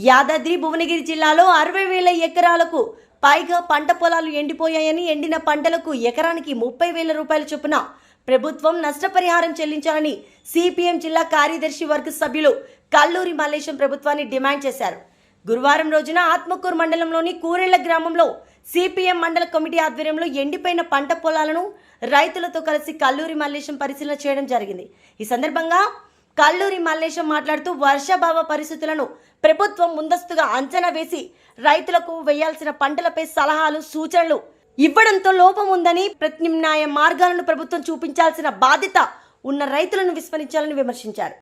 యాదాద్రి భువనగిరి జిల్లాలో 60,000 ఎకరాలకు పైగా పంట పొలాలు ఎండిపోయాయని, ఎండిన పంటలకు ఎకరానికి 30,000 రూపాయల చొప్పున ప్రభుత్వం నష్టపరిహారం చెల్లించాలని సిపిఎం జిల్లా కార్యదర్శి వర్గ సభ్యులు కల్లూరి మల్లేశం ప్రభుత్వాన్ని డిమాండ్ చేశారు. గురువారం రోజున ఆత్మకూరు మండలంలోని కూరెళ్ల గ్రామంలో సిపిఎం మండల కమిటీ ఆధ్వర్యంలో ఎండిపోయిన పంట పొలాలను రైతులతో కలిసి కల్లూరి మల్లేశం పరిశీలన చేయడం జరిగింది. ఈ సందర్భంగా కల్లూరి మల్లేశం మాట్లాడుతూ వర్షాభావ పరిస్థితులను ప్రభుత్వం ముందస్తుగా అంచనా వేసి రైతులకు వేయాల్సిన పంటలపై సలహాలు, సూచనలు ఇవ్వడంతో లోపం ఉందని, ప్రత్యామ్నాయ మార్గాలను ప్రభుత్వం చూపించాల్సిన బాధ్యత ఉన్న రైతులను విస్మరించాలని విమర్శించారు.